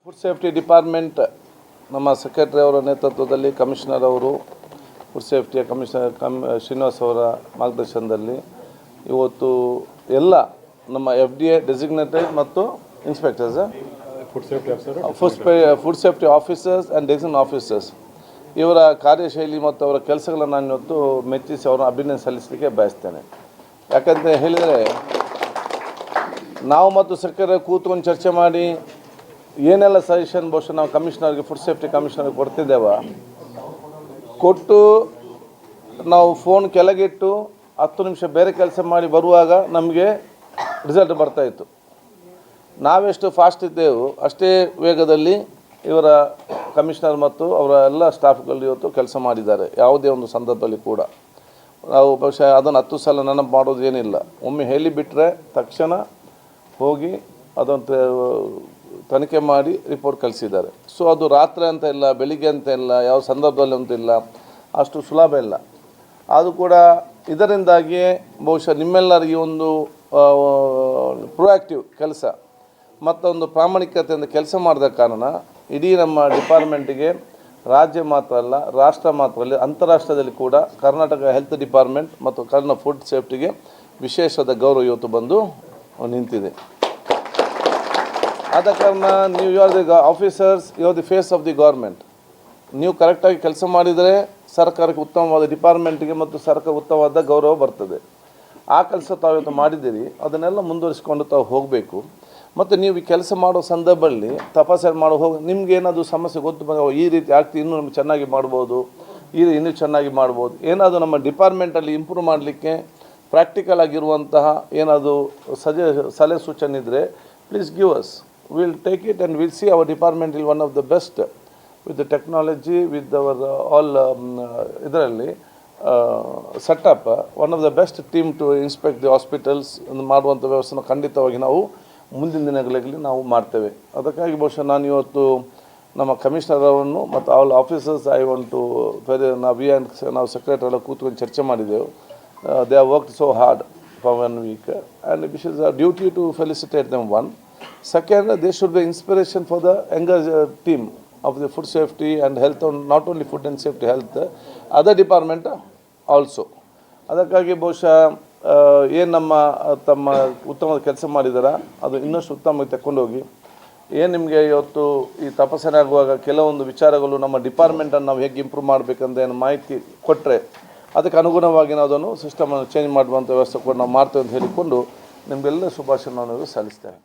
Food safety department ನಮ್ಮ secretary ಅವರ ನೇತೃತ್ವದಲ್ಲಿ ಕಮಿಷನರ್ ಅವರು ಫುಡ್ ಸೇಫ್ಟಿಯ ಕಮಿಷನರ್ ಶ್ರೀನಿವಾಸ್ ಅವರ ಮಾರ್ಗದರ್ಶನದಲ್ಲಿ ಇವತ್ತು ಎಲ್ಲ ನಮ್ಮ FDA ಡೆಸಿಗ್ನೇಟೆಡ್ ಮತ್ತು inspectors food safety officers and designated officers ಇವರ ಕಾರ್ಯಶೈಲಿ ಮತ್ತು ಅವರ ಕೆಲಸಗಳನ್ನು ನಾನು ಇವತ್ತು ಮೆಚ್ಚಿಸಿ ಅವರ ಅಭಿನಂದನೆ ಸಲ್ಲಿಸಲಿಕ್ಕೆ ಬಯಸ್ತೇನೆ. ಯಾಕಂತ ಹೇಳಿದರೆ ನಾವು ಮತ್ತು ಸೆಕ್ರೆಟರಿ ಕೂತ್ಕೊಂಡು ಚರ್ಚೆ ಮಾಡಿ ಏನೆಲ್ಲ ಸಜೆಷನ್ ಬಹುಶಃ ನಾವು ಕಮಿಷನರ್ಗೆ ಫುಡ್ ಸೇಫ್ಟಿ ಕಮಿಷನರ್ಗೆ ಕೊಡ್ತಿದ್ದೇವೆ, ಕೊಟ್ಟು ನಾವು ಫೋನ್ ಕೆಳಗಿಟ್ಟು 10 ನಿಮಿಷ ಬೇರೆ ಕೆಲಸ ಮಾಡಿ ಬರುವಾಗ ನಮಗೆ ರಿಸಲ್ಟ್ ಬರ್ತಾಯಿತ್ತು. ನಾವೆಷ್ಟು ಫಾಸ್ಟ್ ಇದ್ದೆವು ಅಷ್ಟೇ ವೇಗದಲ್ಲಿ ಇವರ ಕಮಿಷನರ್ ಮತ್ತು ಅವರ ಎಲ್ಲ ಸ್ಟಾಫ್ಗಳು ಇವತ್ತು ಕೆಲಸ ಮಾಡಿದ್ದಾರೆ. ಯಾವುದೇ ಒಂದು ಸಂದರ್ಭದಲ್ಲಿ ಕೂಡ ನಾವು ಬಹುಶಃ ಅದನ್ನು 10 ಸಲ ನೆನಪು ಮಾಡೋದು ಏನಿಲ್ಲ. ಒಮ್ಮೆ ಹೇಳಿಬಿಟ್ರೆ ತಕ್ಷಣ ಹೋಗಿ ಅದನ್ನು ತನಿಖೆ ಮಾಡಿ ರಿಪೋರ್ಟ್ ಕಳಿಸಿದ್ದಾರೆ. ಸೊ ಅದು ರಾತ್ರಿ ಅಂತ ಇಲ್ಲ, ಬೆಳಿಗ್ಗೆ ಅಂತ ಇಲ್ಲ, ಯಾವ ಸಂದರ್ಭದಲ್ಲಿ ಅಂತ ಇಲ್ಲ, ಅಷ್ಟು ಸುಲಭ ಇಲ್ಲ. ಅದು ಕೂಡ ಇದರಿಂದಾಗಿಯೇ ಬಹುಶಃ ನಿಮ್ಮೆಲ್ಲರಿಗೆ ಒಂದು ಪ್ರೊಆಕ್ಟಿವ್ ಕೆಲಸ ಮತ್ತೊಂದು ಪ್ರಾಮಾಣಿಕತೆಯಿಂದ ಕೆಲಸ ಮಾಡಿದ ಕಾರಣ ಇಡೀ ನಮ್ಮ ಡಿಪಾರ್ಟ್ಮೆಂಟಿಗೆ ರಾಜ್ಯ ಮಾತ್ರ ಅಲ್ಲ, ರಾಷ್ಟ್ರ ಮಾತ್ರ ಅಲ್ಲ, ಅಂತಾರಾಷ್ಟ್ರದಲ್ಲಿ ಕೂಡ ಕರ್ನಾಟಕ ಹೆಲ್ತ್ ಡಿಪಾರ್ಟ್ಮೆಂಟ್ ಮತ್ತು ಕರ್ನಾಟಕ ಫುಡ್ ಸೇಫ್ಟಿಗೆ ವಿಶೇಷವಾದ ಗೌರವ ಇವತ್ತು ಬಂದು ನಿಂತಿದೆ. ಆದ ಕಾರಣ ನೀವು you are the officers, you are the face of the government. ನೀವು ಕರೆಕ್ಟಾಗಿ ಕೆಲಸ ಮಾಡಿದರೆ ಸರ್ಕಾರಕ್ಕೆ ಉತ್ತಮವಾದ ಡಿಪಾರ್ಟ್ಮೆಂಟಿಗೆ ಮತ್ತು ಸರ್ಕಾರ ಉತ್ತಮವಾದ ಗೌರವ ಬರ್ತದೆ. ಆ ಕೆಲಸ ತಾವು ಇವತ್ತು ಮಾಡಿದ್ದೀರಿ, ಅದನ್ನೆಲ್ಲ ಮುಂದುವರಿಸಿಕೊಂಡು ತಾವು ಹೋಗಬೇಕು. ಮತ್ತು ನೀವು ಈ ಕೆಲಸ ಮಾಡೋ ಸಂದರ್ಭದಲ್ಲಿ ತಪಾಸಣೆ ಮಾಡೋ ನಿಮ್ಗೆ ಏನಾದರೂ ಸಮಸ್ಯೆ ಗೊತ್ತು ಈ ರೀತಿ ಆಗ್ತಿ ಇನ್ನೂ ನಮ್ಗೆ ಚೆನ್ನಾಗಿ ಮಾಡ್ಬೋದು, ಇನ್ನೂ ಚೆನ್ನಾಗಿ ಮಾಡ್ಬೋದು, ಏನಾದರೂ ನಮ್ಮ ಡಿಪಾರ್ಟ್ಮೆಂಟಲ್ಲಿ ಇಂಪ್ರೂವ್ ಮಾಡಲಿಕ್ಕೆ ಪ್ರಾಕ್ಟಿಕಲ್ ಆಗಿರುವಂತಹ ಏನಾದರೂ ಸಲಹೆ ಸೂಚನೆ ಇದ್ದರೆ please give us. Will take it and will see our department ಇಲ್ one of the best with the technology with our all ಇದರಲ್ಲಿ setup one of the best team to inspect the hospitals ಮಾಡುವಂಥ ವ್ಯವಸ್ಥೆನ ಖಂಡಿತವಾಗಿ ನಾವು ಮುಂದಿನ ದಿನಗಳಲ್ಲಿ ನಾವು ಮಾಡ್ತೇವೆ. ಅದಕ್ಕಾಗಿ ಬಹುಶಃ ನಾನು ಇವತ್ತು ನಮ್ಮ ಕಮಿಷನರ್ ಅವರನ್ನು ಮತ್ತು all officers I want to ನಾವು ಸೆಕ್ರೆಟರಿ ಎಲ್ಲ ಕೂತ್ಕೊಂಡು ಚರ್ಚೆ ಮಾಡಿದೆವು. They have worked so hard for 1 week and which is a duty to felicitate them. One second, they should be inspiration for the younger team of the food safety and health, not only food and safety health, other department also. ಅದಕ್ಕಾಗಿ ಬಹುಶಃ ಏನು ತಮ್ಮ ಉತ್ತಮವಾದ ಕೆಲಸ ಮಾಡಿದಾರ ಅದು ಇನ್ನಷ್ಟು ಉತ್ತಮವಾಗಿ ತಗೊಂಡೋಗಿ ಏನು ನಿಮಗೆ ಇವತ್ತು ಈ ತಪಾಸಣೆ ಆಗುವಾಗ ಕೆಲವೊಂದು ವಿಚಾರಗಳು ನಮ್ಮ ಡಿಪಾರ್ಟ್ಮೆಂಟನ್ನು ನಾವು ಹೇಗೆ ಇಂಪ್ರೂವ್ ಮಾಡಬೇಕಂತ ಏನು ಮಾಹಿತಿ ಕೊಟ್ಟರೆ ಅದಕ್ಕೆ ಅನುಗುಣವಾಗಿ ನಾವು ಅದನ್ನು ಸಿಸ್ಟಮನ್ನು ಚೇಂಜ್ ಮಾಡುವಂಥ ವ್ಯವಸ್ಥೆ ಕೂಡ ನಾವು ಮಾಡ್ತೇವೆ ಅಂತ ಹೇಳಿಕೊಂಡು ನಿಮಗೆಲ್ಲ ಶುಭಾಶಯ ನಾನು ಸಲ್ಲಿಸ್ತೇನೆ.